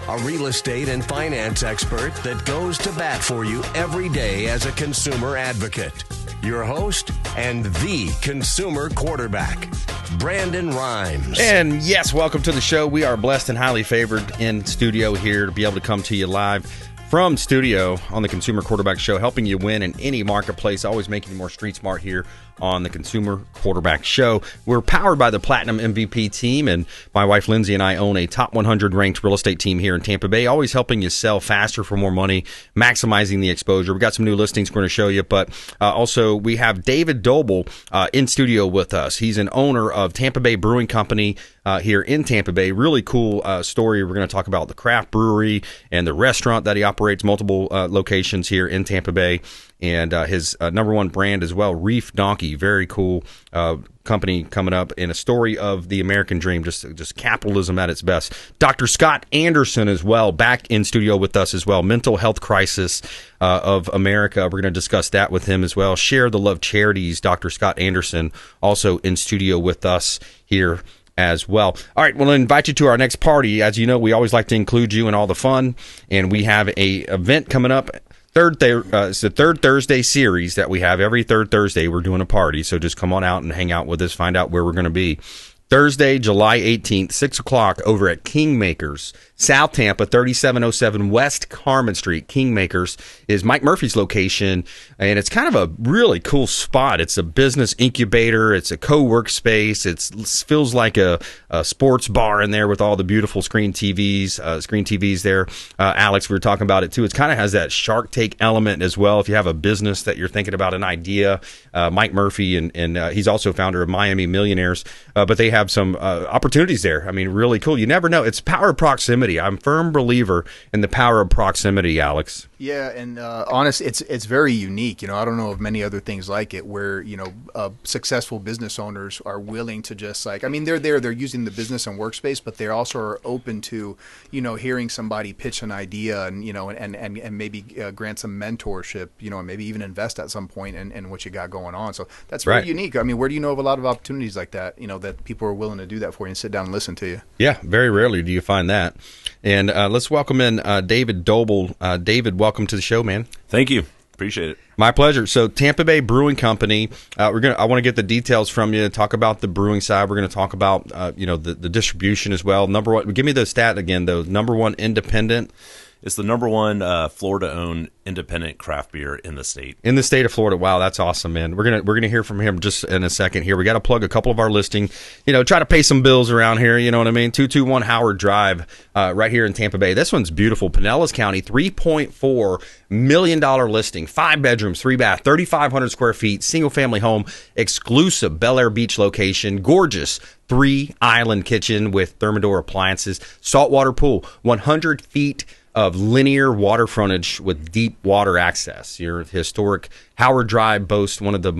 a real estate and finance expert that goes to bat for you every day as a consumer advocate. Your host and the consumer quarterback, Brandon Rhymes. And yes, welcome to the show. We are blessed and highly favored in studio here to be able to come to you live from studio on the Consumer Quarterback Show, helping you win in any marketplace, always making you more street smart here on the Consumer Quarterback Show. We're powered by the Platinum MVP team, and my wife Lindsay and I own a top 100 ranked real estate team here in Tampa Bay, always helping you sell faster for more money, maximizing the exposure. We got some new listings we're going to show you, but also we have David Doble in studio with us. He's an owner of Tampa Bay Brewing Company here in Tampa Bay. Really cool story. We're going to talk about the craft brewery and the restaurant that he operates, multiple locations here in Tampa Bay. And his number one brand as well, Reef Donkey. Very cool company coming up, and a story of the American dream, just capitalism at its best. Dr. Scott Anderson as well, back in studio with us as well. Mental health crisis of America. We're going to discuss that with him as well. Share the Love Charities, Dr. Scott Anderson, also in studio with us here as well. All right, we'll invite you to our next party. As you know, we always like to include you in all the fun, and we have a event coming up. It's the third Thursday series that we have. Every third Thursday, we're doing a party. So just come on out and hang out with us, find out where we're going to be. Thursday, July 18th, 6 o'clock over at Kingmakers, South Tampa, 3707 West Carmen Street. Kingmakers is Mike Murphy's location, and it's kind of a really cool spot. It's a business incubator. It's a co-work space. It feels like a sports bar in there with all the beautiful screen TVs there. Alex, we were talking about it too. It kind of has that Shark Tank element as well. If you have a business that you're thinking about an idea, Mike Murphy, and he's also founder of Miami Millionaires, but they have some opportunities there. I mean, really cool. You never know. It's power of proximity. I'm a firm believer in the power of proximity, Alex. Yeah, and honest, it's very unique. I don't know of many other things like it where, successful business owners are willing to just they're using the business and workspace, but they also are open to, hearing somebody pitch an idea and, and maybe grant some mentorship, and maybe even invest at some point in what you got going on. So that's very unique. I mean, where do you know of a lot of opportunities like that, that people are willing to do that for you and sit down and listen to you? Yeah, very rarely do you find that. And let's welcome in David Doble. David, welcome to the show, man. Thank you. Appreciate it. My pleasure. So Tampa Bay Brewing Company, I want to get the details from you, talk about the brewing side. We're going to talk about the distribution as well. Number one, give me the stat again though. Number one independent. It's the number one Florida-owned independent craft beer in the state. In the state of Florida. Wow, that's awesome, man. We're gonna hear from him just in a second here. We got to plug a couple of our listing. Try to pay some bills around here. You know what I mean? 221 Howard Drive, right here in Tampa Bay. This one's beautiful. Pinellas County, $3.4 million listing. 5 bedrooms, 3 bath, 3,500 square feet, single family home, exclusive Bel Air Beach location, gorgeous 3-island kitchen with Thermador appliances, saltwater pool, 100 feet of linear water frontage with deep water access. Your historic Howard Drive boasts one of the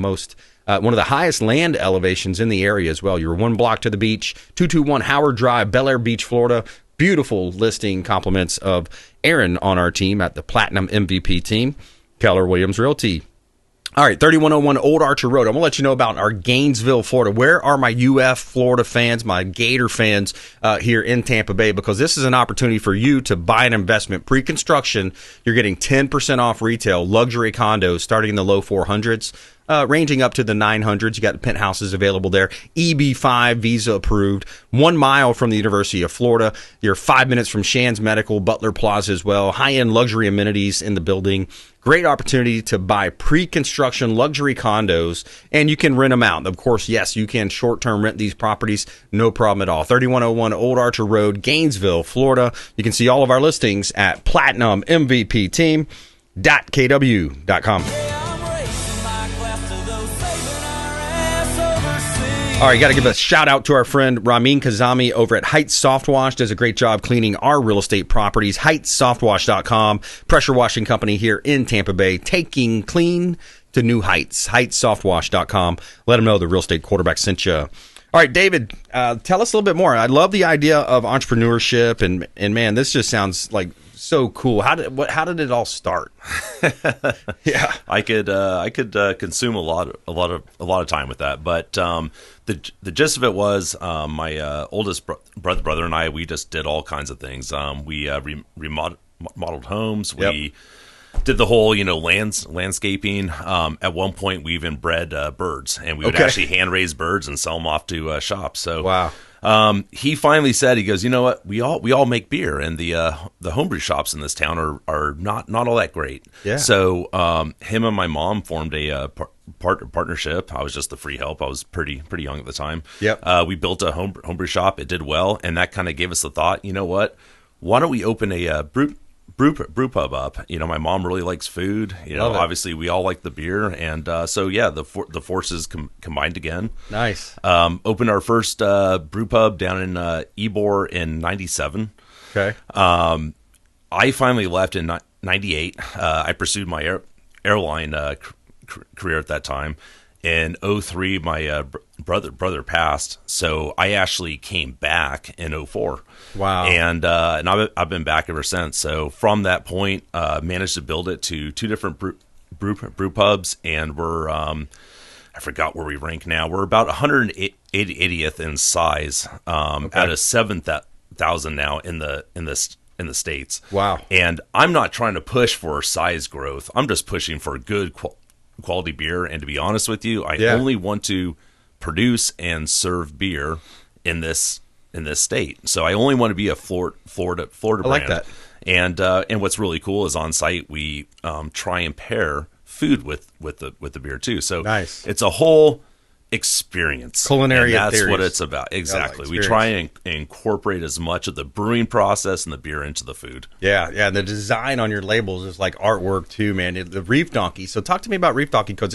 highest land elevations in the area as well. You're 1 block to the beach. 221 Howard Drive, Bel Air Beach, Florida. Beautiful listing. Compliments of Aaron on our team at the Platinum MVP team. Keller Williams Realty. All right, 3101 Old Archer Road. I'm going to let you know about our Gainesville, Florida. Where are my UF Florida fans, my Gator fans here in Tampa Bay? Because this is an opportunity for you to buy an investment. Pre-construction, you're getting 10% off retail, luxury condos starting in the low 400s. Ranging up to the 900s. You got the penthouses available there. EB5 visa approved. 1 mile from the University of Florida. You're 5 minutes from Shands Medical, Butler Plaza as well. High-end luxury amenities in the building. Great opportunity to buy pre-construction luxury condos, and you can rent them out. Of course, yes, you can short-term rent these properties. No problem at all. 3101 Old Archer Road, Gainesville, Florida. You can see all of our listings at platinummvpteam.kw.com. All right, got to give a shout out to our friend Ramin Kazami over at Heights Soft Wash. Does a great job cleaning our real estate properties. HeightsSoftWash.com, pressure washing company here in Tampa Bay, taking clean to new heights. HeightsSoftWash.com. Let them know the real estate quarterback sent you. All right, David, tell us a little bit more. I love the idea of entrepreneurship, and man, this just sounds like so cool. How did it all start? Yeah, I could consume a lot of time with that, but the gist of it was my oldest brother and I, we just did all kinds of things. We remodeled homes. Yep. We did the whole landscaping. At one point, we even bred birds, and we would actually hand raise birds and sell them off to shops. So wow. He finally said, he goes, you know what, we all make beer, and the homebrew shops in this town are not all that great. Yeah. So him and my mom formed a partnership. I was just the free help. I was pretty young at the time. Yep. We built a homebrew shop. It did well, and that kind of gave us the thought, you know what, why don't we open a brew pub up? My mom really likes food. Obviously we all like the beer, and so yeah, the forces combined again. Nice. Opened our first brew pub down in Ybor in '97. Okay. I finally left in '98. I pursued my airline career at that time. In '03, my brother passed, so I actually came back in '04. Wow! And I've been back ever since. So from that point, managed to build it to 2 different brew pubs, and we're I forgot where we rank now. We're about 180th in size, out of 7,000 now in the States. Wow! And I'm not trying to push for size growth. I'm just pushing for good quality beer. And to be honest with you, I only want to produce and serve beer in this state. So I only want to be a Florida brand. I like that. And what's really cool is on site we try and pair food with the beer too. So nice. It's a whole experience. Culinary and that's theories. what it's about. Exactly. We try and incorporate as much of the brewing process and the beer into the food. Yeah. And the design on your labels is like artwork too, man. The Reef Donkey. So talk to me about Reef Donkey, because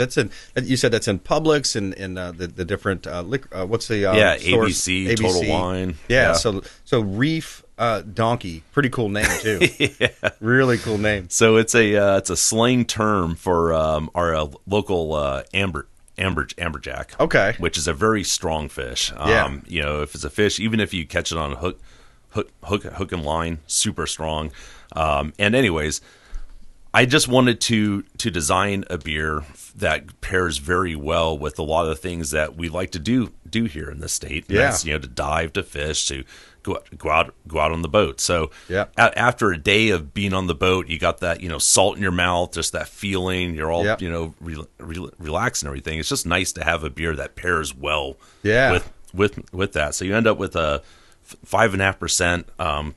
you said that's in Publix and in the different liquor. What's the stores? ABC, Total Wine. Yeah. So Reef Donkey, pretty cool name too. Yeah. Really cool name. So it's a slang term for our local amberjack. Okay. Which is a very strong fish. If it's a fish, even if you catch it on a hook and line, super strong. And anyways, I just wanted to design a beer that pairs very well with a lot of the things that we like to do here in the state. And that's, to dive, to fish, to go out on the boat. So after a day of being on the boat, you got that, salt in your mouth, just that feeling. You're all, relaxed and everything. It's just nice to have a beer that pairs well with that. So you end up with a 5.5%,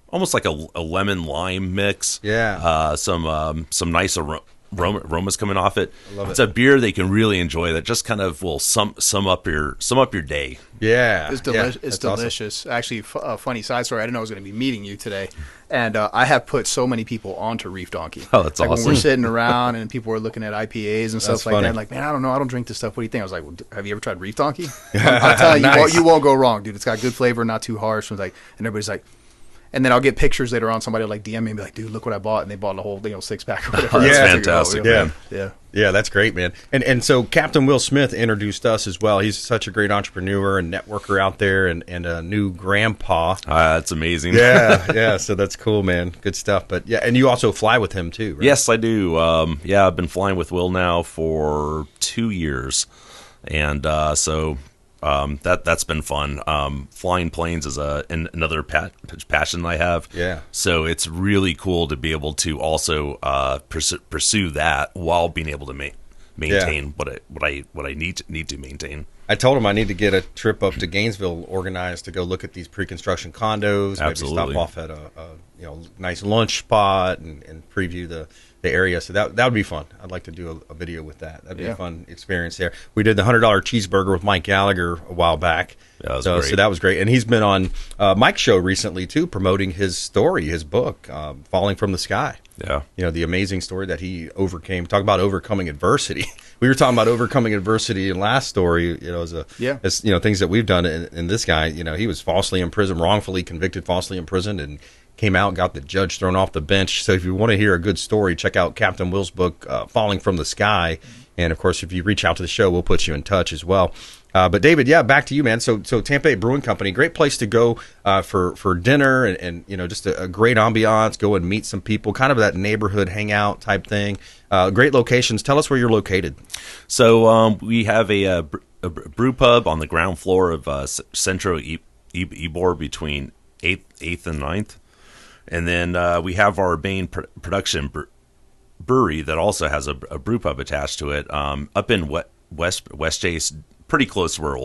almost like a lemon lime mix. Yeah. Some nice aromas coming off it. It's it. a beer they can really enjoy that just kind of will sum up your day. Yeah, it's delicious. It's delicious. Awesome. Actually, a funny side story. I didn't know I was going to be meeting you today, and I have put so many people onto Reef Donkey. Oh, that's awesome. When we're sitting around and people were looking at IPAs and stuff like that, like, man, I don't know, I don't drink this stuff. What do you think? I was like, well, have you ever tried Reef Donkey? I'll tell you, nice. You won't go wrong, dude. It's got good flavor, not too harsh. And everybody's like. And then I'll get pictures later on. Somebody will like DM me and be like, "Dude, look what I bought!" And they bought a whole 6-pack or whatever. That's fantastic. Yeah, that's great, man. And so Captain Will Smith introduced us as well. He's such a great entrepreneur and networker out there, and a new grandpa. That's amazing. Yeah. So that's cool, man. Good stuff. But yeah, and you also fly with him too, right? Yes, I do. I've been flying with Will now for 2 years, and so. That's been fun. Flying planes is another passion I have. Yeah. So it's really cool to be able to also pursue that while being able to maintain what I need to maintain. I told him I need to get a trip up to Gainesville organized to go look at these pre-construction condos. Absolutely. Maybe stop off at a nice lunch spot and preview the area. So that would be fun. I'd like to do a video with that. That'd be a fun experience there. We did the $100 cheeseburger with Mike Gallagher a while back. That was great. So that was great. And he's been on Mike's show recently too, promoting his story, his book, Falling from the Sky. Yeah. The amazing story that he overcame. Talk about overcoming adversity. We were talking about overcoming adversity in last story, as things that we've done in this guy. He was falsely imprisoned, wrongfully convicted, falsely imprisoned, and came out, got the judge thrown off the bench. So if you want to hear a good story, check out Captain Will's book, Falling from the Sky. And, of course, if you reach out to the show, we'll put you in touch as well. But David, back to you, man. So Tampa Bay Brewing Company, great place to go for dinner and just a great ambiance. Go and meet some people, kind of that neighborhood hangout type thing. Great locations. Tell us where you're located. So we have a brew pub on the ground floor of Centro Ybor between 8th and 9th. And then we have our main production brewery that also has a brew pub attached to it up in West Chase, pretty close to where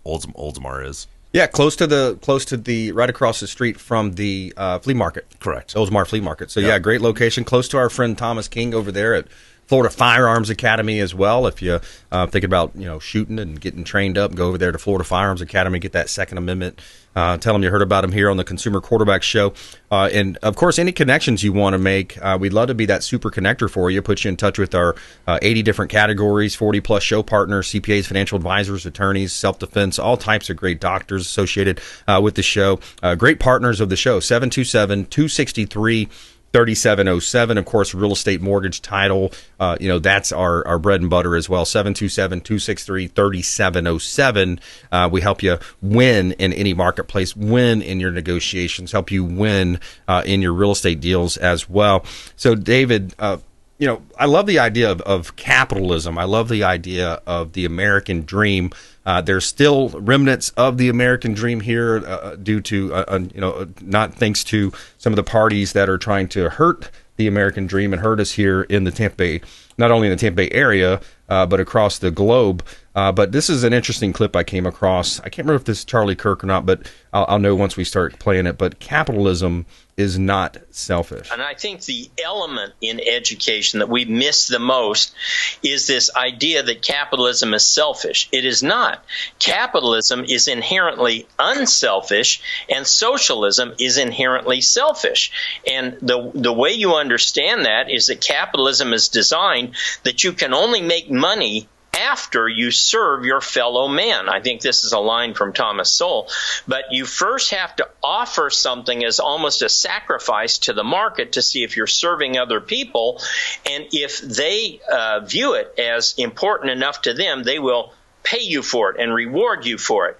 Oldsmar is. Yeah, close to the right across the street from the flea market. Correct. Oldsmar Flea Market. So yeah, great location, close to our friend Thomas King over there at Florida Firearms Academy as well. If you think about shooting and getting trained up, go over there to Florida Firearms Academy, get that Second Amendment. Tell them you heard about him here on the Consumer Quarterback Show. And of course, any connections you want to make, we'd love to be that super connector for you. Put you in touch with our 80 different categories, 40 plus show partners, CPAs, financial advisors, attorneys, self-defense, all types of great doctors associated with the show. Great partners of the show, 727-263 3707. Of course, real estate, mortgage, title, that's our bread and butter as well. 727-263-3707. We help you win in any marketplace, win in your negotiations, help you win in your real estate deals as well. So, David, I love the idea of capitalism. I love the idea of the American dream. There's still remnants of the American dream here due to, not thanks to some of the parties that are trying to hurt the American dream and hurt us here in the Tampa Bay, not only in the Tampa Bay area, but across the globe. But this is an interesting clip I came across. I can't remember if this is Charlie Kirk or not, but I'll know once we start playing it. But capitalism is not selfish. And I think the element in education that we miss the most is this idea that capitalism is selfish. It is not. Capitalism is inherently unselfish, and socialism is inherently selfish. And the way you understand that is that capitalism is designed that you can only make money after you serve your fellow man. I think this is a line from Thomas Sowell. But you first have to offer something as almost a sacrifice to the market to see if you're serving other people. And if they view it as important enough to them, they will pay you for it and reward you for it.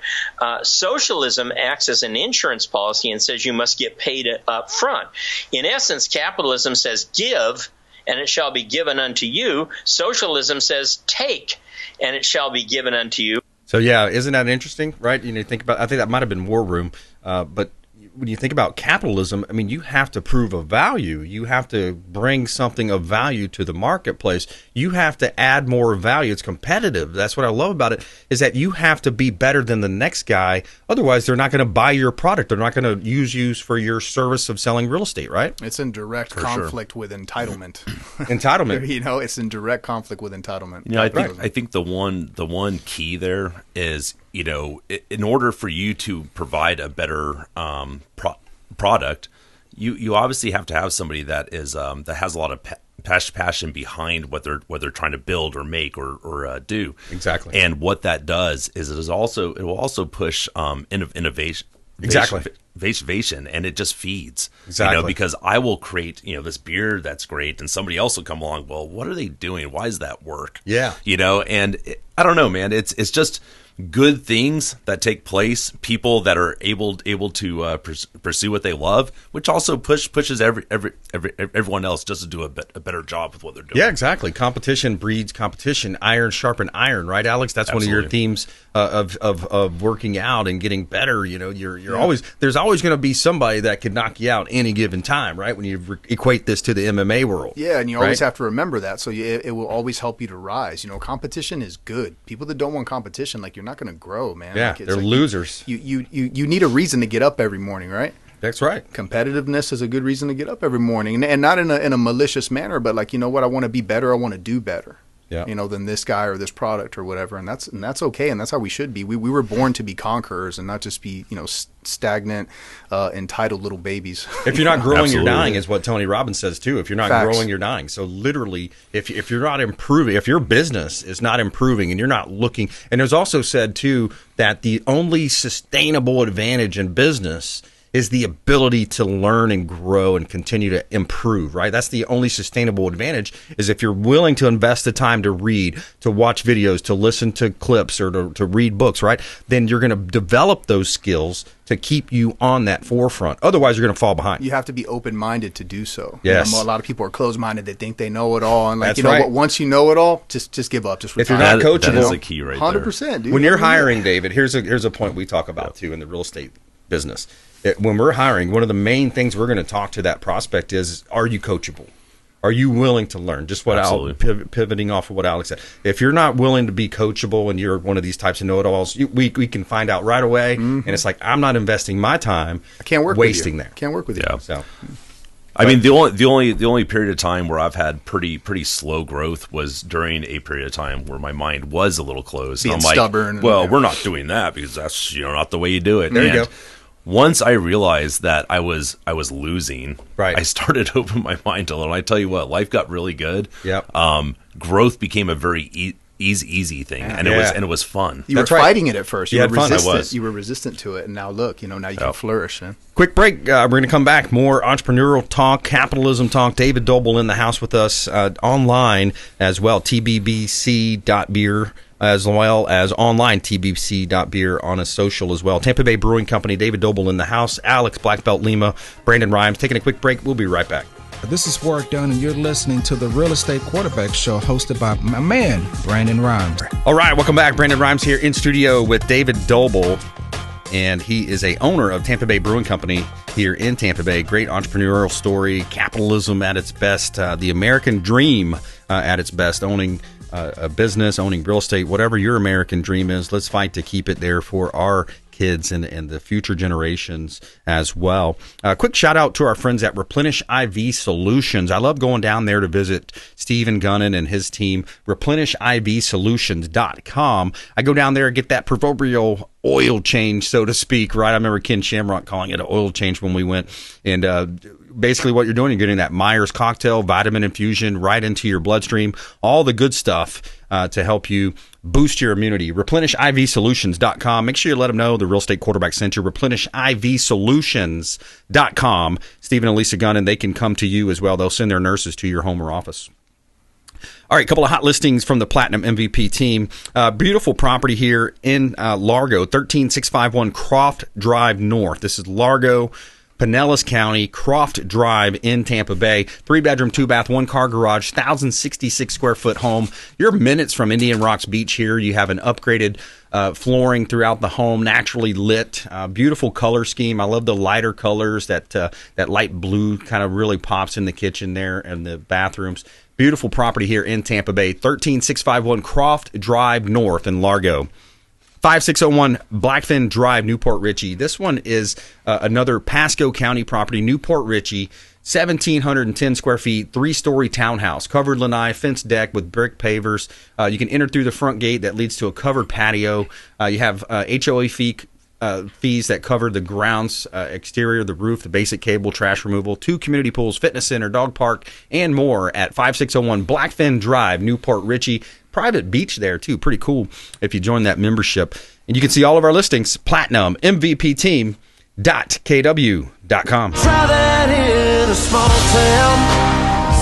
Socialism acts as an insurance policy and says you must get paid up front. In essence, capitalism says give, and it shall be given unto you. Socialism says take, and it shall be given unto you. So yeah, isn't that interesting, right? Think about. I think that might have been War Room, but when you think about capitalism, I mean, you have to prove a value. You have to bring something of value to the marketplace. You have to add more value. It's competitive. That's what I love about it, is that you have to be better than the next guy. Otherwise, they're not going to buy your product. They're not going to use you for your service of selling real estate, right? It's in direct conflict with entitlement. Entitlement. It's in direct conflict with entitlement. I think the one key there is, in order for you to provide a better product, you obviously have to have somebody that is that has a lot of passion behind what they're trying to build or make or do. Exactly. And what that does is it will also push innovation. Exactly. Innovation, and it just feeds. Exactly. Because I will create this beer that's great, and somebody else will come along. Well, what are they doing? Why does that work? Yeah. And I don't know, man. It's just good things that take place, people that are able to pursue what they love, which also pushes everyone else just to do a better job with what they're doing. Yeah, exactly. Competition breeds competition. Iron sharpen iron, right, Alex? That's Absolutely. One of your themes of working out and getting better. You're always, there's always going to be somebody that could knock you out any given time, right? When you equate this to the MMA world. Yeah, and you always have to remember that. So it will always help you to rise. Competition is good. People that don't want competition, you're not going to grow, man. Yeah, they're losers. You need a reason to get up every morning, right? That's right. Competitiveness is a good reason to get up every morning, and not in a malicious manner, but I want to be better. I want to do better. Yeah. Than this guy or this product or whatever, and that's okay, and that's how we should be. We were born to be conquerors and not just be stagnant, entitled little babies. If you're not growing, you're dying, is what Tony Robbins says too. If you're not Facts. growing, you're dying. So literally, if you're not improving, if your business is not improving and you're not looking, and there's also said too that the only sustainable advantage in business is the ability to learn and grow and continue to improve, right? That's the only sustainable advantage, is if you're willing to invest the time to read, to watch videos, to listen to clips, or to read books, right? Then you're going to develop those skills to keep you on that forefront. Otherwise, you're going to fall behind. You have to be open-minded to do so. Yes. A lot of people are closed-minded. They think they know it all. And like, That's you know right. what? Once you know it all, just give up. Just If you're retire. not coachable, that is the key right 100%, dude. when you're hiring, David, here's a point we talk about too in the real estate business. When we're hiring, one of the main things we're going to talk to that prospect is, are you coachable? Are you willing to learn? Just what pivoting off of what Alex said. If you're not willing to be coachable and you're one of these types of know-it-alls, we can find out right away. And it's like, I'm not investing my time. I can't work wasting with you. there. Can't work with you. Yeah. So, I mean, the only period of time where I've had pretty slow growth was during a period of time where my mind was a little closed. Being and I'm like, stubborn. Well, we're not doing that because that's not the way you do it. There you go. Once I realized that I was losing, Right. I started to open my mind a little. I tell you what, life got really good. Yep. Growth became a very easy thing, and it was fun. You were That's right. fighting it at first. You You had were fun. I resistant. was. You were resistant to it, and now look, now you can flourish. Man. quick break. We're going to come back. More entrepreneurial talk, capitalism talk. David Doble in the house with us online as well. tbbc.beer. As well as online, tbc.beer on a social as well. Tampa Bay Brewing Company, David Doble in the house, Alex, BlackBelt Lima, Brandon BRimes. Taking a quick break. We'll be right back. This is Warwick Dunn, and you're listening to the Real Estate Quarterback Show hosted by my man, Brandon BRimes. All right, welcome back. Brandon BRimes here in studio with David Doble, and he is a owner of Tampa Bay Brewing Company here in Tampa Bay. Great entrepreneurial story, capitalism at its best, the American dream at its best, owning a business, owning real estate, whatever your American dream is. Let's fight to keep it there for our kids and the future generations as well. Quick shout out to our friends at Replenish IV Solutions. I love going down there to visit Stephen Gunnan and his team. ReplenishIVSolutions.com. I go down there and get that proverbial oil change, so to speak, right? I remember Ken Shamrock calling it an oil change when we went. And basically what you're doing, you're getting that Myers cocktail, vitamin infusion right into your bloodstream, all the good stuff to help you boost your immunity. ReplenishIVSolutions.com. Make sure you let them know the Real Estate Quarterback sent you. ReplenishIVSolutions.com. Stephen and Lisa Gunnan, they can come to you as well. They'll send their nurses to your home or office. All right, a couple of hot listings from the Platinum MVP team. Beautiful property here in Largo, 13651 Croft Drive North. This is Largo, Pinellas County, Croft Drive in Tampa Bay. 3-bedroom, 2-bath, 1-car garage, 1,066 square foot home. You're minutes from Indian Rocks Beach here. You have an upgraded flooring throughout the home, naturally lit, beautiful color scheme. I love the lighter colors. That light blue kind of really pops in the kitchen there and the bathrooms. Beautiful property here in Tampa Bay, 13651 Croft Drive North in Largo. 5601 Blackfin Drive, Newport Richey. This one is another Pasco County property, Newport Richey, 1,710 square feet, 3-story townhouse, covered lanai, fenced deck with brick pavers. You can enter through the front gate that leads to a covered patio. You have HOA fees that cover the grounds, exterior, the roof, the basic cable, trash removal, 2 community pools, fitness center, dog park, and more at 5601 Blackfin Drive, Newport Richey. Private beach there, too. Pretty cool if you join that membership. And you can see all of our listings, PlatinumMVPTeam.kw.com. Try that in a small town.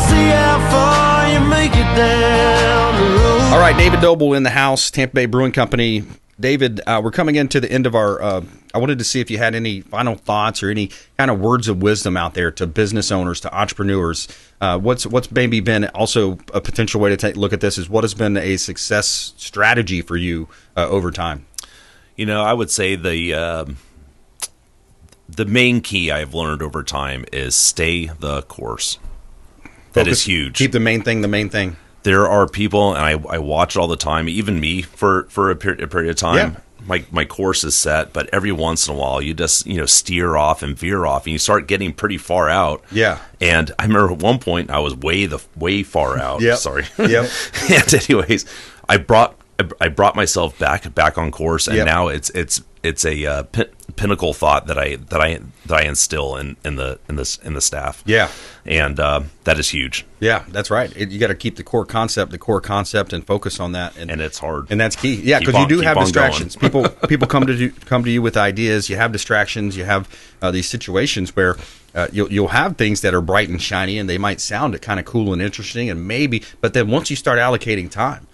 See how far you make it down the road. All right, David Doble in the house, Tampa Bay Brewing Company. David, we're coming into the end of our I wanted to see if you had any final thoughts or any kind of words of wisdom out there to business owners, to entrepreneurs. What's maybe been also a potential way to take a look at this is what has been a success strategy for you over time? I would say the main key I've learned over time is stay the course. That is huge. Keep the main thing. There are people, and I watch it all the time, even me, for a period of time. Yeah. My course is set, but every once in a while you just steer off and veer off, and you start getting pretty far out. Yeah. And I remember at one point I was way far out. Yep. Sorry. Yep. And anyways, I brought myself back on course, and Yep. now it's it's a pinnacle thought that I instill in the staff. Yeah, and that is huge. Yeah, that's right. You got to keep the core concept, and focus on that. And it's hard, and that's key. Yeah, because you do have distractions. People come to you with ideas. You have distractions. You have these situations where you'll have things that are bright and shiny, and they might sound kind of cool and interesting, and maybe. But then once you start allocating time.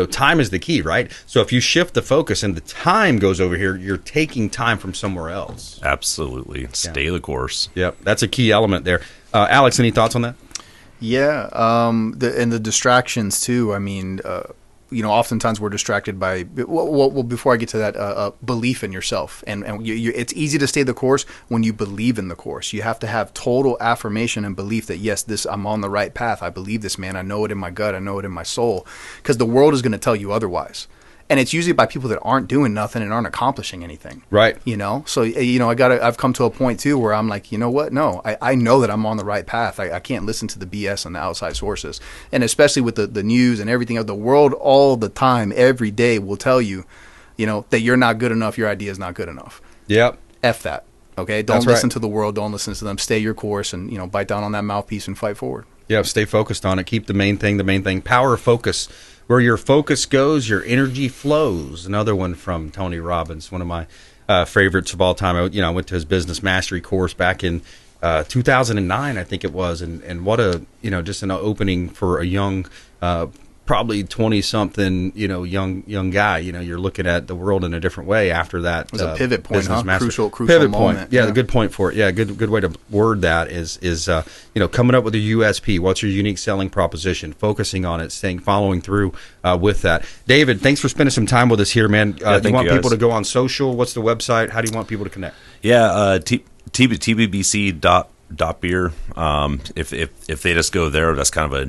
Time is the key, right? So if you shift the focus and the time goes over here, you're taking time from somewhere else. Absolutely. Stay the course. Yep. That's a key element there. Alex, any thoughts on that? Yeah. And the distractions too. I mean, oftentimes we're distracted by, well, before I get to that, belief in yourself. And it's easy to stay the course when you believe in the course. You have to have total affirmation and belief that, yes, I'm on the right path. I believe this, man. I know it in my gut. I know it in my soul. Because the world is going to tell you otherwise. And it's usually by people that aren't doing nothing and aren't accomplishing anything. Right. So, I've come to a point too where I'm like, you know what? No, I know that I'm on the right path. I can't listen to the BS on the outside sources. And especially with the news and everything of the world all the time, every day will tell you, that you're not good enough. Your idea is not good enough. Yep. F that. Okay. Don't listen to the world. Don't listen to them. Stay your course and, bite down on that mouthpiece and fight forward. Yeah. Stay focused on it. Keep the main thing. Power of focus. Where your focus goes, your energy flows. Another one from Tony Robbins, one of my favorites of all time. I went to his business mastery course back in 2009, I think it was, and what a just an opening for a young, probably 20-something, young guy. You're looking at the world in a different way after that. It was a pivot point, crucial pivot moment. Point. Yeah, the good point for it. Yeah, good way to word that is coming up with a USP. What's your unique selling proposition? Focusing on it, following through with that. David, thanks for spending some time with us here, man. Do you want people to go on social? What's the website? How do you want people to connect? Yeah, tbbc.beer. If they just go there, that's kind of a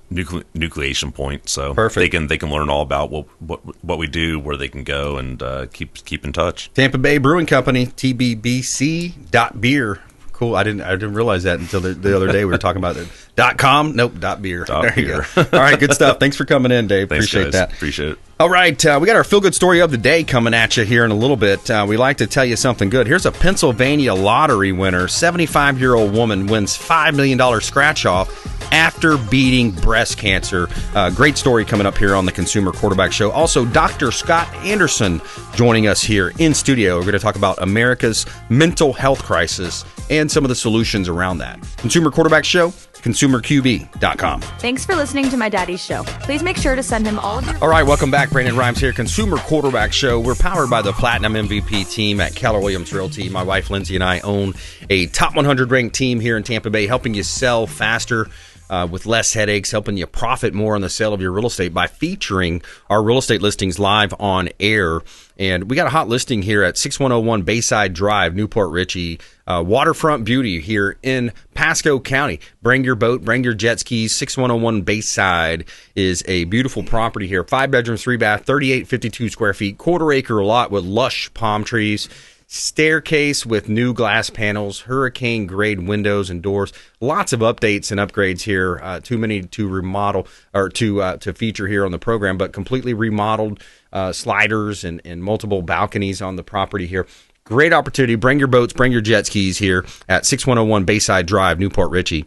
nucleation point, so perfect. They can learn all about what we do, where they can go, and keep in touch. Tampa Bay Brewing Company, tbbc.beer. Cool. I didn't realize that until the other day we were talking about it. .com? Nope. .beer. There you go. All right. Good stuff. Thanks for coming in, Dave. Thanks, appreciate guys. that. Appreciate it. All right. We got our feel-good story of the day coming at you here in a little bit. We like to tell you something good. Here's a Pennsylvania lottery winner. 75-year-old woman wins $5 million scratch-off after beating breast cancer. Great story coming up here on the Consumer Quarterback Show. Also, Dr. Scott Anderson joining us here in studio. We're going to talk about America's mental health crisis and some of the solutions around that. Consumer Quarterback Show, consumerqb.com. Thanks for listening to my daddy's show. Please make sure to send him all of your... All right, welcome back. Brandon Rhymes here, Consumer Quarterback Show. We're powered by the Platinum MVP team at Keller Williams Realty. My wife, Lindsay, and I own a top 100 ranked team here in Tampa Bay, helping you sell faster, with less headaches, helping you profit more on the sale of your real estate by featuring our real estate listings live on air. And we got a hot listing here at 6101 Bayside Drive, Newport Richey. Waterfront beauty here in Pasco County. Bring your boat, bring your jet skis. 6101 Bayside is a beautiful property here. 5 bedrooms, 3 bath, 3852 square feet, quarter-acre lot with lush palm trees. Staircase with new glass panels, hurricane-grade windows and doors. Lots of updates and upgrades here. Too many to remodel or to feature here on the program, but completely remodeled sliders and multiple balconies on the property here. Great opportunity. Bring your boats, bring your jet skis here at 6101 Bayside Drive, Newport Richey.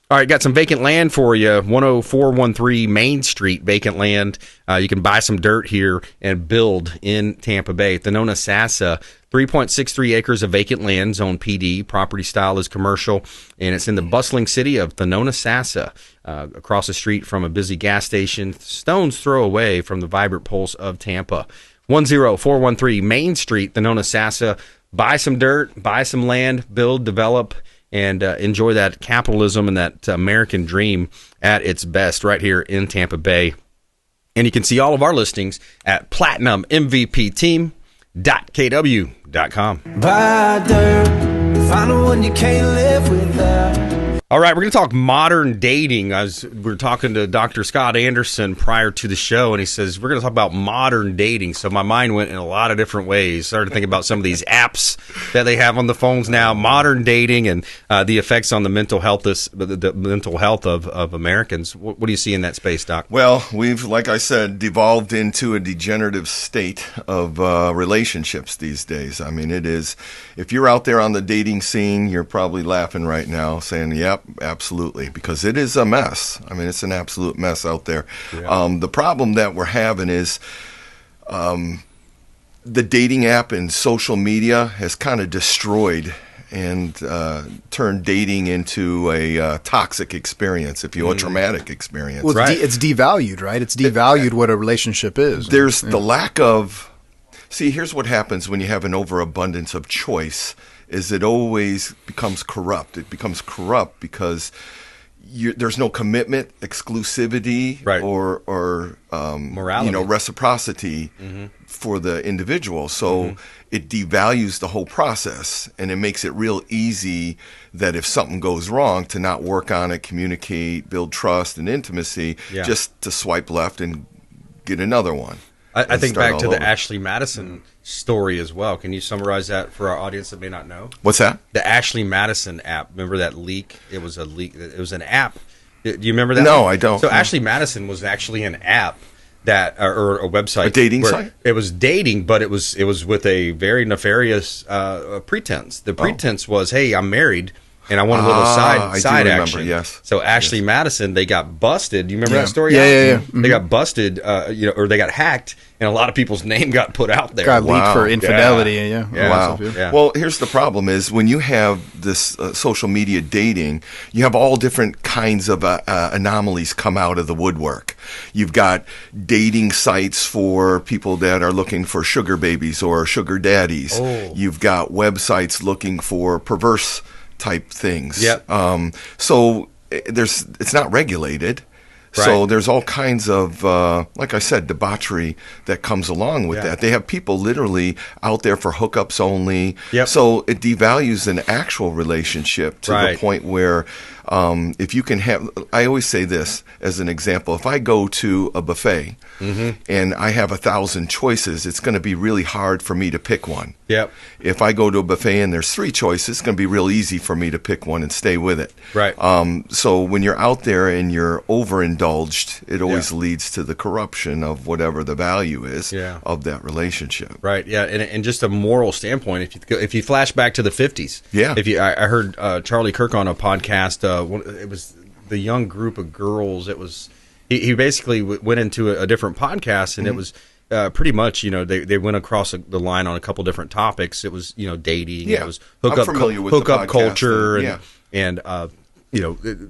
All right, got some vacant land for you. 10413 Main Street, vacant land. You can buy some dirt here and build in Tampa Bay. Thenona Sassa, 3.63 acres of vacant land, zone PD. Property style is commercial, and it's in the bustling city of Thenona Sassa, across the street from a busy gas station, stone's throw away from the vibrant pulse of Tampa. 10413 Main Street, Thenona Sassa. Buy some dirt, buy some land, build, develop, and enjoy that capitalism and that American dream at its best right here in Tampa Bay. And you can see all of our listings at platinummvpteam.kw.com. Buy dirt, find one you can't live without. All right, we're going to talk modern dating. We were talking to Dr. Scott Anderson prior to the show, and he says we're going to talk about modern dating. So my mind went in a lot of different ways. Started thinking about some of these apps that they have on the phones now, modern dating, and the effects on the mental health of Americans. What do you see in that space, Doc? Well, we've, like I said, devolved into a degenerative state of relationships these days. I mean, it is. If you're out there on the dating scene, you're probably laughing right now, saying, "Yep, absolutely," because it is a mess. I mean, it's an absolute mess out there. Yeah. The problem that we're having is the dating app and social media has kind of destroyed and turned dating into a toxic experience, if you will, a traumatic experience. Well, it's devalued, right? It's devalued what a relationship is. There's the lack of... See, here's what happens when you have an overabundance of choice, is it always becomes corrupt. It becomes corrupt because there's no commitment, exclusivity, right, or morality, reciprocity for the individual. So it devalues the whole process, and it makes it real easy that if something goes wrong, to not work on it, communicate, build trust and intimacy, just to swipe left and get another one. I think back to the Ashley Madison story as well. Can you summarize that for our audience that may not know? What's that? The Ashley Madison app. Remember that leak? It was a leak. It was an app. Do you remember that? No, I don't. So Ashley Madison was actually an app that, or a website, a dating site. It was dating, but it was with a very nefarious pretense. The pretense was, "Hey, I'm married, and I want a little side action." Yes. So Ashley Madison, they got busted. Do you remember that story? Yeah. They got busted, or they got hacked, and a lot of people's name got put out there. Got leaked for infidelity. Wow. Well, here's the problem: is when you have this social media dating, you have all different kinds of anomalies come out of the woodwork. You've got dating sites for people that are looking for sugar babies or sugar daddies. You've got websites looking for perverse type things. So it's not regulated. Right. So there's all kinds of, like I said, debauchery that comes along with that. They have people literally out there for hookups only. So it devalues an actual relationship to the point where if you can have, I always say this as an example, if I go to a buffet and I have 1,000 choices, it's going to be really hard for me to pick one. If I go to a buffet and there's 3 choices, it's going to be real easy for me to pick one and stay with it. So when you're out there and you're overindulged, it always leads to the corruption of whatever the value is of that relationship. And just a moral standpoint, if you flash back to the 50s, I heard Charlie Kirk on a podcast. It was the young group of girls. It was he basically went into a different podcast, and it was pretty much they went across the line on a couple different topics. It was dating. It was hookup culture, and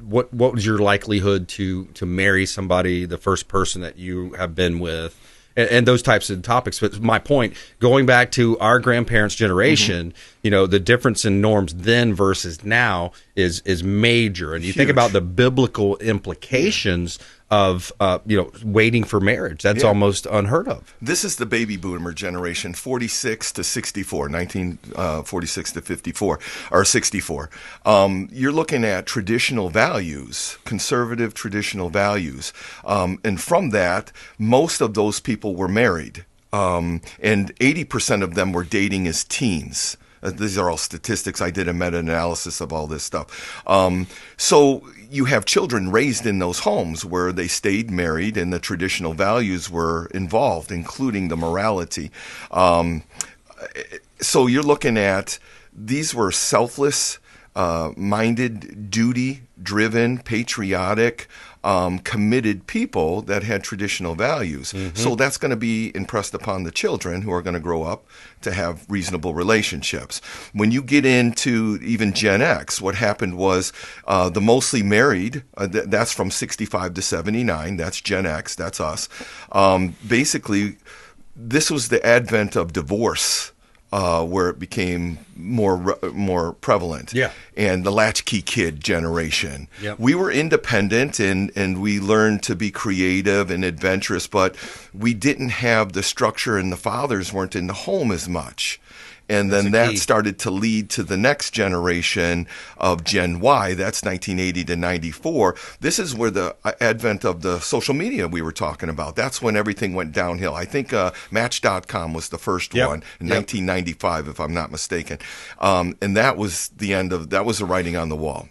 what was your likelihood to marry somebody, the first person that you have been with. And those types of topics. But my point, going back to our grandparents' generation, the difference in norms then versus now is major. And you think about the biblical implications of waiting for marriage. That's almost unheard of. This is the baby boomer generation, 46 to 64, 1946 to 54 or 64. You're looking at traditional values, conservative traditional values, and from that, most of those people were married, and 80% of them were dating as teens. These are all statistics. I did a meta-analysis of all this stuff. So you have children raised in those homes where they stayed married and the traditional values were involved, including the morality. So you're looking at, these were selfless, minded, duty-driven, patriotic, committed people that had traditional values. So that's going to be impressed upon the children who are going to grow up to have reasonable relationships. When you get into even Gen X, what happened was the mostly married, that's from 65 to 79, that's Gen X, that's us. Basically, this was the advent of divorce. Where it became more prevalent. And the latchkey kid generation. We were independent and we learned to be creative and adventurous, but we didn't have the structure, and the fathers weren't in the home as much. And then that started to lead to the next generation of Gen Y. That's 1980 to 94. This is where the advent of the social media we were talking about. That's when everything went downhill. I think Match.com was the first one in 1995, if I'm not mistaken. And that was the end of, that was the writing on the wall.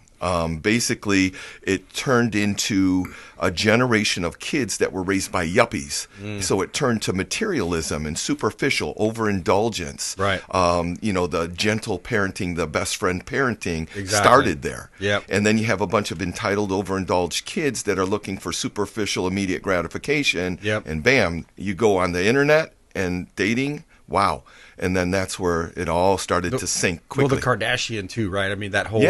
Basically, it turned into a generation of kids that were raised by yuppies. So it turned to materialism and superficial overindulgence. Right. The gentle parenting, the best friend parenting started there. Yep. And then you have a bunch of entitled, overindulged kids that are looking for superficial, immediate gratification. Yep. And bam, you go on the internet and dating. Wow. And then that's where it all started to sink quickly. Well, the Kardashian too, right? I mean, that whole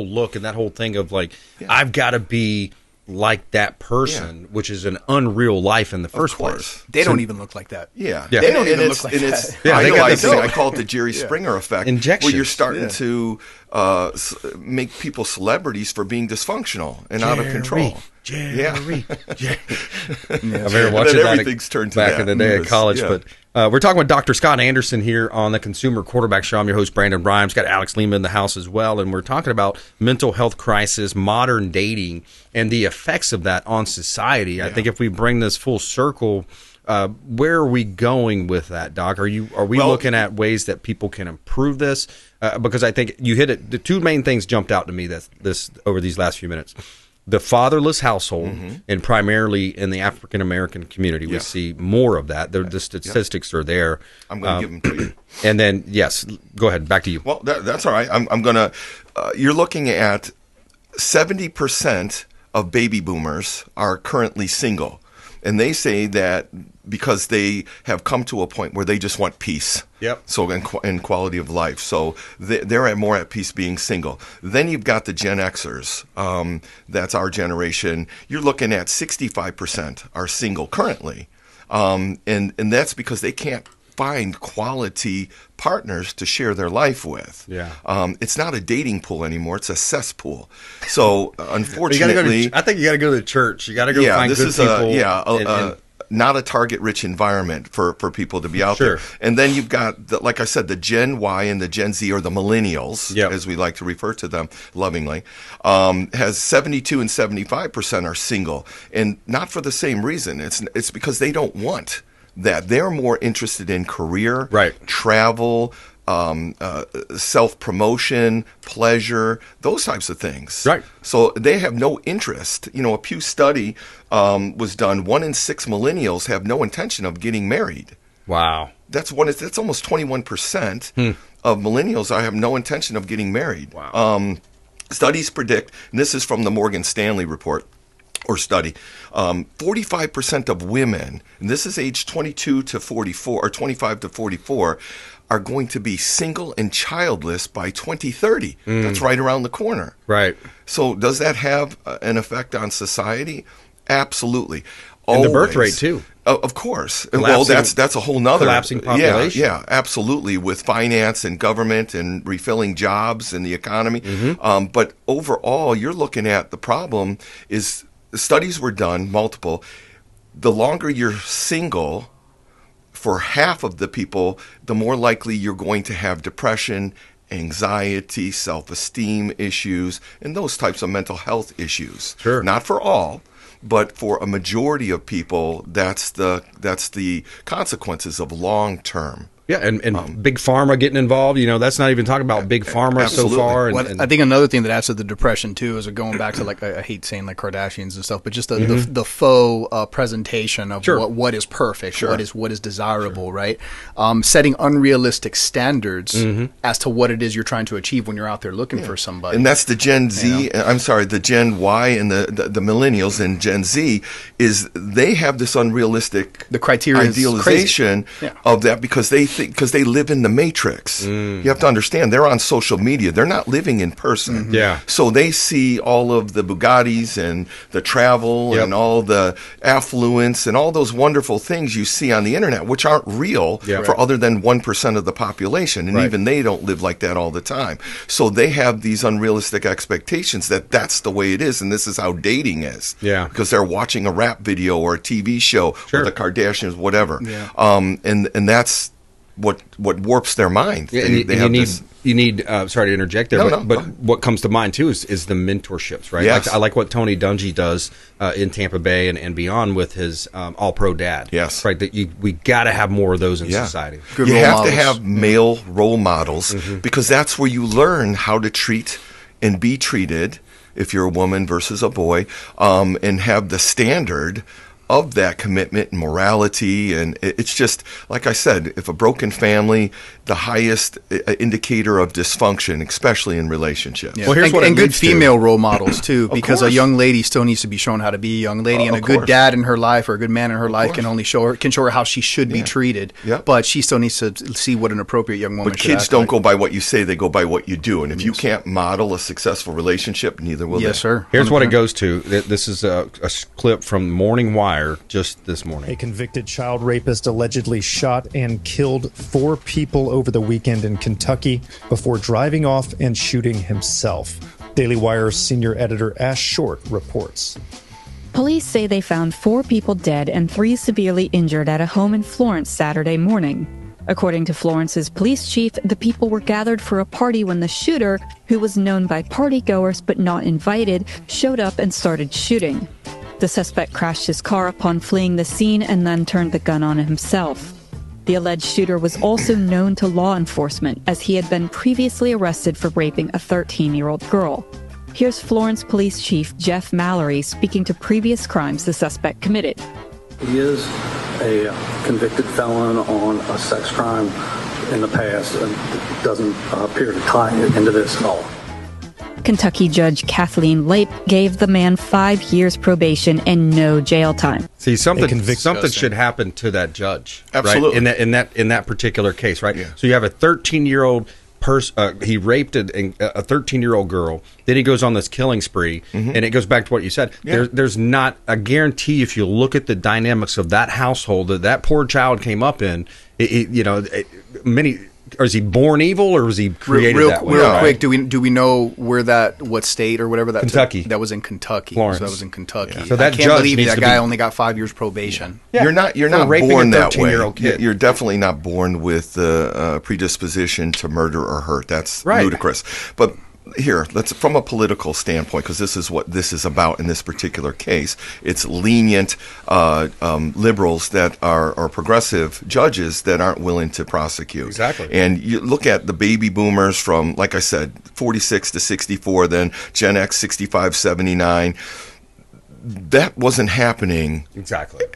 look and that whole thing of like, I've got to be like that person, which is an unreal life in the first place. They don't even look like that. Yeah. They don't even look like that. I call it the Jerry Springer effect. Injections. Where you're starting to make people celebrities for being dysfunctional and out of control. Jerry. I remember watching that back in the day at college. But we're talking with Dr. Scott Anderson here on the Consumer Quarterback Show. I'm your host, Brandon BRimes. Got Alex Lima in the house as well. And we're talking about mental health crisis, modern dating, and the effects of that on society. I think if we bring this full circle, where are we going with that, Doc? Are we looking at ways that people can improve this? Because I think you hit it. The two main things jumped out to me this over these last few minutes. The fatherless household, and primarily in the African American community, we see more of that. The statistics are there. I'm going to give them to you. And then, yes, go ahead. Back to you. Well, that's all right. I'm going to. You're looking at 70% of baby boomers are currently single. And they say that because they have come to a point where they just want peace. Yep. So and quality of life. So they're more at peace being single. Then you've got the Gen Xers. That's our generation. You're looking at 65% are single currently. And that's because they can't find quality partners to share their life with. Yeah. It's not a dating pool anymore. It's a cesspool. So unfortunately, I think you got to go to church. You got to go find good people. Not a target-rich environment for people to be out there. And then you've got, like I said, the Gen Y and the Gen Z, or the millennials, as we like to refer to them lovingly, has 72 and 75% are single. And not for the same reason. It's because they don't want that. They're more interested in career, travel, self-promotion, pleasure, those types of things. Right. So they have no interest. A Pew study was done. 1 in 6 millennials have no intention of getting married. Wow. That's almost 21% of millennials have no intention of getting married. Wow. Studies predict, and this is from the Morgan Stanley report, or study, 45% of women, and this is age 22 to 44, or 25 to 44, are going to be single and childless by 2030. That's right around the corner. Right. So does that have an effect on society? Absolutely. And the birth rate, too. Of course. Well, that's a whole nother collapsing population. Yeah, absolutely. With finance and government and refilling jobs and the economy. But overall, you're looking at the problem is studies were done, multiple. The longer you're single, for half of the people, the more likely you're going to have depression, anxiety, self-esteem issues, and those types of mental health issues. Sure. Not for all, but for a majority of people, that's the consequences of long-term. Yeah, and big pharma getting involved. That's not even talking about big pharma so far. I think another thing that adds to the depression too is going back to I hate saying like Kardashians and stuff, but just the faux presentation of what is perfect, what is desirable, right? Setting unrealistic standards as to what it is you're trying to achieve when you're out there looking for somebody. And that's the Gen Z. The Gen Y and the millennials and Gen Z is they have this unrealistic criteria idealization of that because they live in the matrix. You have to understand, they're on social media. They're not living in person. Yeah. So they see all of the Bugattis and the travel and all the affluence and all those wonderful things you see on the internet, which aren't real for other than 1% of the population. And even they don't live like that all the time. So they have these unrealistic expectations that that's the way it is and this is how dating is. Yeah. Because they're watching a rap video or a TV show or the Kardashians, whatever. Yeah. And that's what warps their mind. You need sorry to interject there, but what comes to mind too is the mentorships, right? Yes. Like, I like what Tony Dungy does in Tampa Bay and beyond with his all-pro dad. Yes. Right, that we got to have more of those in society. You have to have male role models because that's where you learn how to treat and be treated if you're a woman versus a boy, and have the standard of that commitment and morality. And it's just, like I said, if a broken family, the highest indicator of dysfunction, especially in relationships. Yeah. Well, here's and good female role models too, because a young lady still needs to be shown how to be a young lady, and a good dad in her life or a good man in her life can show her how she should be treated. Yep. But she still needs to see what an appropriate young woman. But kids don't go by what you say; they go by what you do. And if you can't model a successful relationship, neither will they. Yes, sir. Here's what it goes to. This is a clip from Morning Wire just this morning. A convicted child rapist allegedly shot and killed 4 people over the weekend in Kentucky before driving off and shooting himself. Daily Wire's senior editor Ash Short reports. Police say they found 4 people dead and 3 severely injured at a home in Florence Saturday morning. According to Florence's police chief, the people were gathered for a party when the shooter, who was known by partygoers but not invited, showed up and started shooting. The suspect crashed his car upon fleeing the scene and then turned the gun on himself. The alleged shooter was also known to law enforcement, as he had been previously arrested for raping a 13-year-old girl. Here's Florence Police Chief Jeff Mallory speaking to previous crimes the suspect committed. He is a convicted felon on a sex crime in the past and doesn't appear to tie it into this at all. Kentucky Judge Kathleen Lape gave the man 5 years probation and no jail time. See, something should happen to that judge. Absolutely. Right? In that particular case, right? Yeah. So you have a 13-year-old person, he raped a 13-year-old girl, then he goes on this killing spree, and it goes back to what you said. Yeah. There's not a guarantee, if you look at the dynamics of that household that poor child came up in, or is he born evil, or was he created that way? Real quick, do we know what state or whatever that Kentucky? That was in Kentucky. Florence. So that was in Kentucky. Yeah. So that I can't judge believe needs that guy only got 5 years probation. Yeah. You're not born that way. Kid. You're definitely not born with the predisposition to murder or hurt. That's ludicrous. But here, let's from a political standpoint, because this is what this is about in this particular case. It's lenient liberals that are progressive judges that aren't willing to prosecute. Exactly. And you look at the baby boomers from, like I said, 46 to 64, then Gen X 65, 79. That wasn't happening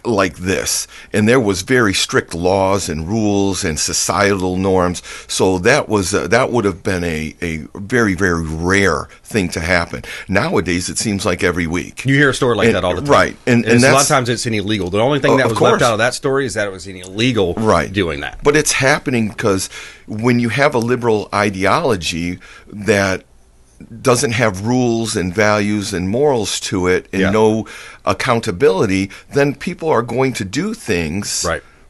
like this. And there was very strict laws and rules and societal norms. So that would have been a very, very rare thing to happen. Nowadays, it seems like every week. You hear a story like that all the time. Right. And a lot of times it's illegal. The only thing that was left out of that story is that it was illegal doing that. But it's happening because when you have a liberal ideology that doesn't have rules and values and morals to it and no accountability, then people are going to do things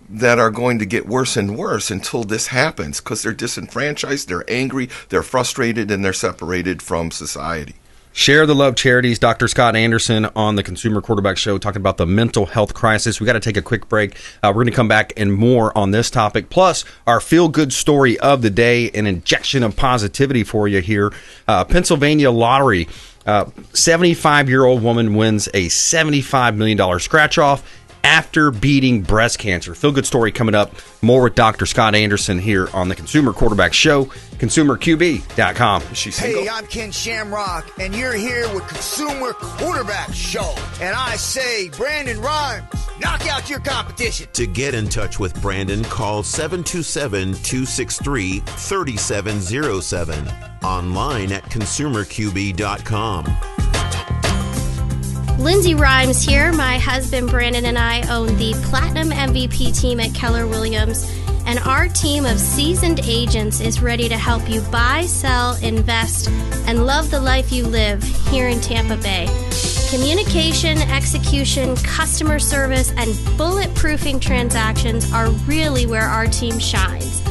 that are going to get worse and worse until this happens, because they're disenfranchised, they're angry, they're frustrated, and they're separated from society. Share the Love Charities. Dr. Scott Anderson on the Consumer Quarterback Show talking about the mental health crisis. We got to take a quick break. We're going to come back and more on this topic, plus our feel-good story of the day, an injection of positivity for you here. Pennsylvania lottery, 75-year-old woman wins a $75 million scratch-off after beating breast cancer. Feel-good story coming up. More with Dr. Scott Anderson here on the Consumer Quarterback Show, consumerqb.com. Hey, I'm Ken Shamrock, and you're here with Consumer Quarterback Show. And I say, Brandon Rhymes, knock out your competition. To get in touch with Brandon, call 727-263-3707. Online at consumerqb.com. Lindsay Rhymes here. My husband Brandon and I own the Platinum MVP team at Keller Williams, and our team of seasoned agents is ready to help you buy, sell, invest, and love the life you live here in Tampa Bay. Communication, execution, customer service, and bulletproofing transactions are really where our team shines.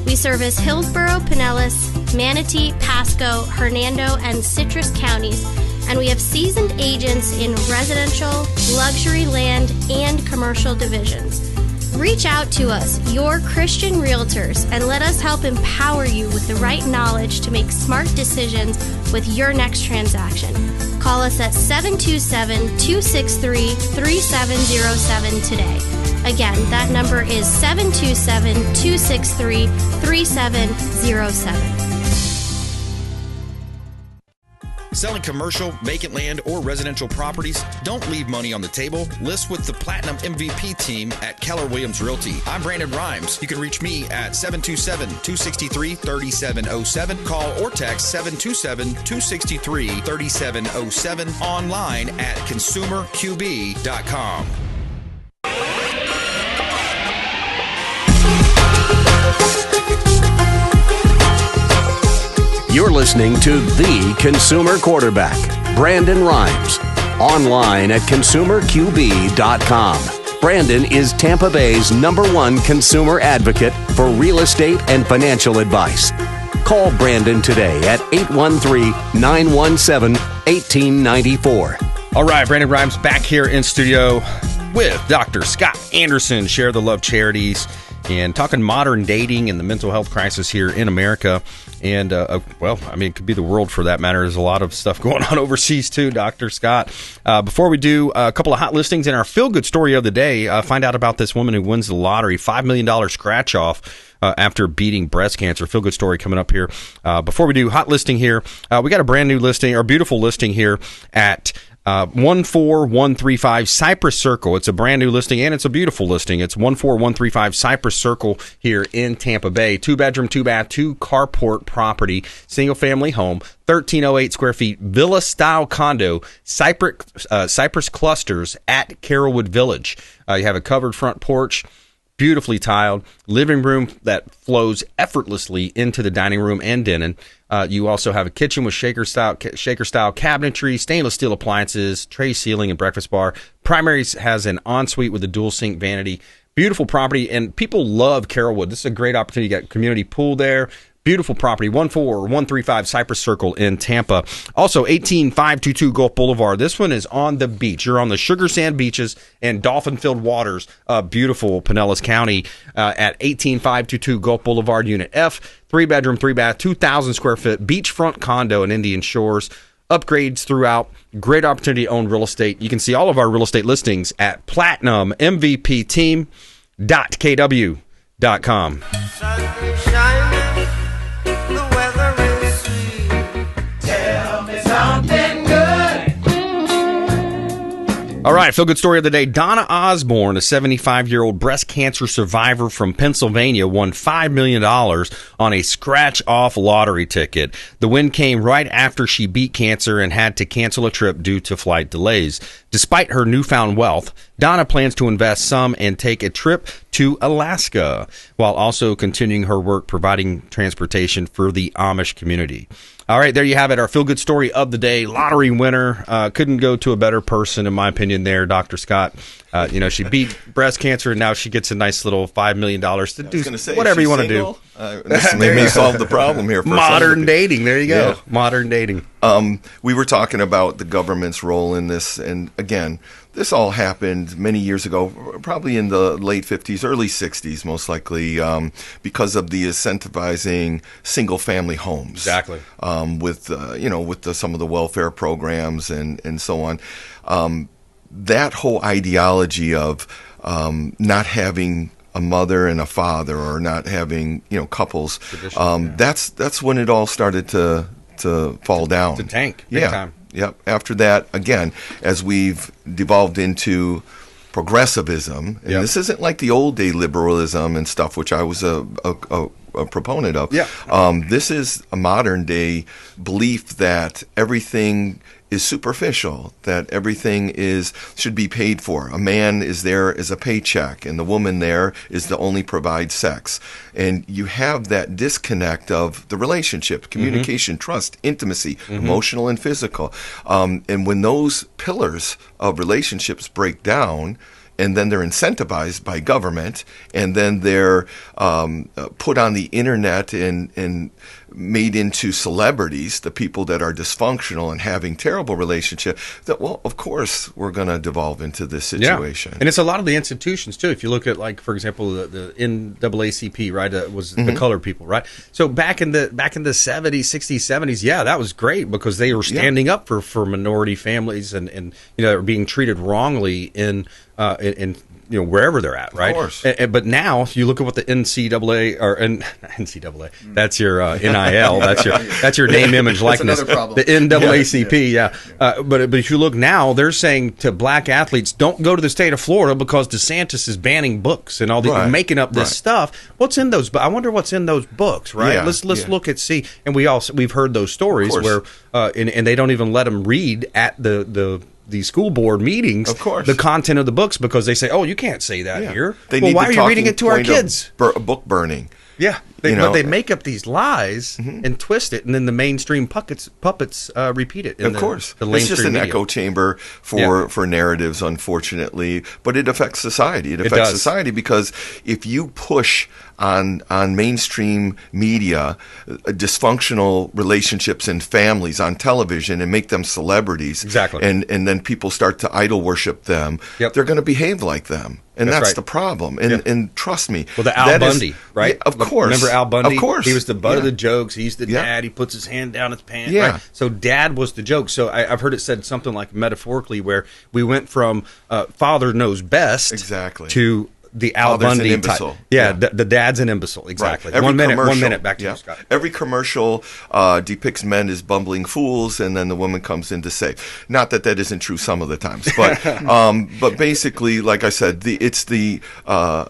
We service Hillsborough, Pinellas, Manatee, Pasco, Hernando, and Citrus counties, and we have seasoned agents in residential, luxury land, and commercial divisions. Reach out to us, your Christian realtors, and let us help empower you with the right knowledge to make smart decisions with your next transaction. Call us at 727-263-3707 today. Again, that number is 727-263-3707. Selling commercial, vacant land, or residential properties? Don't leave money on the table. List with the Platinum MVP team at Keller Williams Realty. I'm Brandon Rhymes. You can reach me at 727-263-3707. Call or text 727-263-3707. Online at consumerqb.com. You're listening to The Consumer Quarterback, Brandon Rhymes, online at consumerqb.com. Brandon is Tampa Bay's #1 consumer advocate for real estate and financial advice. Call Brandon today at 813-917-1894. All right, Brandon Rhymes back here in studio with Dr. Scott Anderson, Share the Love Charities, and talking modern dating and the mental health crisis here in America. And, well, I mean, it could be the world for that matter. There's a lot of stuff going on overseas, too, Dr. Scott. Before we do, a couple of hot listings in our feel-good story of the day. Find out about this woman who wins the lottery, $5 million scratch-off after beating breast cancer. Feel-good story coming up here. Before we do, hot listing here. We got a brand new listing, or beautiful listing here at 14135 Cypress Circle. It's a brand new listing and it's a beautiful listing. It's 14135 Cypress Circle here in Tampa Bay. 2-bedroom, 2-bath, 2-carport property, single family home, 1,308 square feet, villa style condo, Cypress clusters at Carrollwood Village. You have a covered front porch, beautifully tiled, living room that flows effortlessly into the dining room and den. You also have a kitchen with shaker style cabinetry, stainless steel appliances, tray ceiling, and breakfast bar. Primary has an ensuite with a dual sink vanity. Beautiful property, and people love Carrollwood. This is a great opportunity. You got community pool there. Beautiful property, 14135 Cypress Circle in Tampa. Also, 18522 Gulf Boulevard. This one is on the beach. You're on the sugar sand beaches and dolphin-filled waters of beautiful Pinellas County at 18522 Gulf Boulevard, Unit F. 3-bedroom, 3-bath, 2,000 square foot beachfront condo in Indian Shores. Upgrades throughout. Great opportunity to own real estate. You can see all of our real estate listings at platinummvpteam.kw.com. The weather is sweet. Tell me something good. All right, feel good story of the day. Donna Osborne, a 75-year-old breast cancer survivor from Pennsylvania, won $5 million on a scratch-off lottery ticket. The win came right after she beat cancer and had to cancel a trip due to flight delays. Despite her newfound wealth, Donna plans to invest some and take a trip to Alaska, while also continuing her work providing transportation for the Amish community. All right, there you have it, our feel-good story of the day. Lottery winner. Couldn't go to a better person, in my opinion, there, Dr. Scott. She beat breast cancer, and now she gets a nice little $5 million to do whatever you want to do. This may solve the problem here. For modern dating. There you go. Yeah. Modern dating. We were talking about the government's role in this, and again, this all happened many years ago, probably in the late 50s, early 60s, most likely, because of the incentivizing single-family homes. Exactly. With some of the welfare programs and so on. That whole ideology of not having a mother and a father, or not having couples, that's when it all started to fall down. To tank. Big time. Yep. After that, again, as we've devolved into progressivism, and this isn't like the old day liberalism and stuff, which I was a proponent of. Yeah. This is a modern day belief that everything is superficial, that everything should be paid for. A man is there as a paycheck, and the woman there is to only provide sex. And you have that disconnect of the relationship, communication, trust, intimacy, emotional and physical. And when those pillars of relationships break down, and then they're incentivized by government, and then they're put on the internet and made into celebrities, the people that are dysfunctional and having terrible relationship, that, well, of course we're going to devolve into this situation. Yeah. And it's a lot of the institutions too. If you look at, like, for example, the NAACP, right, was the colored people, right? So back in the 70s, 60s, 70s, yeah, that was great because they were standing up for minority families and you know, they were being treated wrongly in you know, wherever they're at, right? Of course. But now, if you look at what the NCAA or NCAA, that's your NIL, that's your name, image, likeness. That's another problem. The NAACP, but if you look now, they're saying to black athletes, don't go to the state of Florida because DeSantis is banning books and all the making up this stuff. What's in those? I wonder what's in those books, right? Yeah, let's look at and we've heard those stories where and they don't even let them read at the school board meetings, of course, the content of the books because they say, "Oh, you can't say that here." Well, why are you reading it to our kids? Book burning. Yeah, but they make up these lies and twist it, and then the mainstream puppets repeat it. Of course, it's just an echo chamber for narratives, unfortunately. But it affects society. It affects society because if you push on mainstream media dysfunctional relationships and families on television and make them celebrities, and then people start to idol worship them, they're going to behave like them. And that's the problem. And trust me. Well, the Al Bundy, right? Yeah, of course. Remember Al Bundy? Of course. He was the butt of the jokes. He's the dad. He puts his hand down his pants. Yeah. Right? So dad was the joke. So I've heard it said something like metaphorically where we went from father knows best to the Al Bundy type. The dad's an imbecile. Exactly. Right. 1 minute. Back to you, Scott. Every commercial depicts men as bumbling fools, and then the woman comes in to save. Not that isn't true some of the times, but but basically, like I said, it's the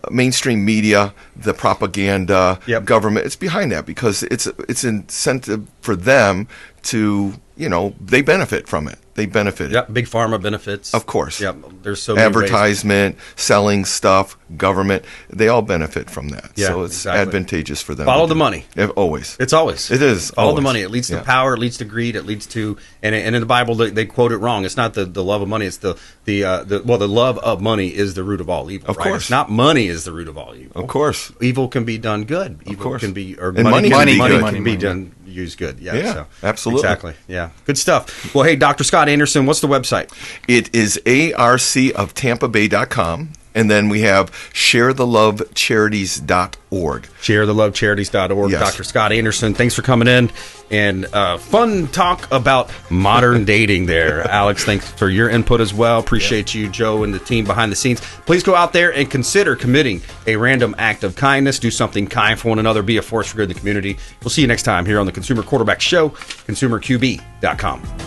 mainstream media, the propaganda, government. It's behind that because it's incentive for them to, they benefit from it. They benefit. Yep, big pharma benefits. Of course. Yep, there's so many advertisement, selling stuff, government, they all benefit from that. Yeah, so it's advantageous for them. Follow the money. Always. It's always. It is. Follow the money. It leads to power, it leads to greed, it leads to and in the Bible they quote it wrong. It's not the love of money, it's the love of money is the root of all evil. Of course. It's not money is the root of all evil. Of course. Evil can be done good. Evil can be money can be done used good. Yeah, absolutely. Exactly. Yeah. Good stuff. Well, hey, Dr. Scott Anderson, what's the website? It is arcoftampabay.com. And then we have sharethelovecharities.org. Sharethelovecharities.org. Yes. Dr. Scott Anderson, thanks for coming in. And fun talk about modern dating there. Alex, thanks for your input as well. Appreciate you, Joe, and the team behind the scenes. Please go out there and consider committing a random act of kindness. Do something kind for one another. Be a force for good in the community. We'll see you next time here on the Consumer Quarterback Show, consumerqb.com.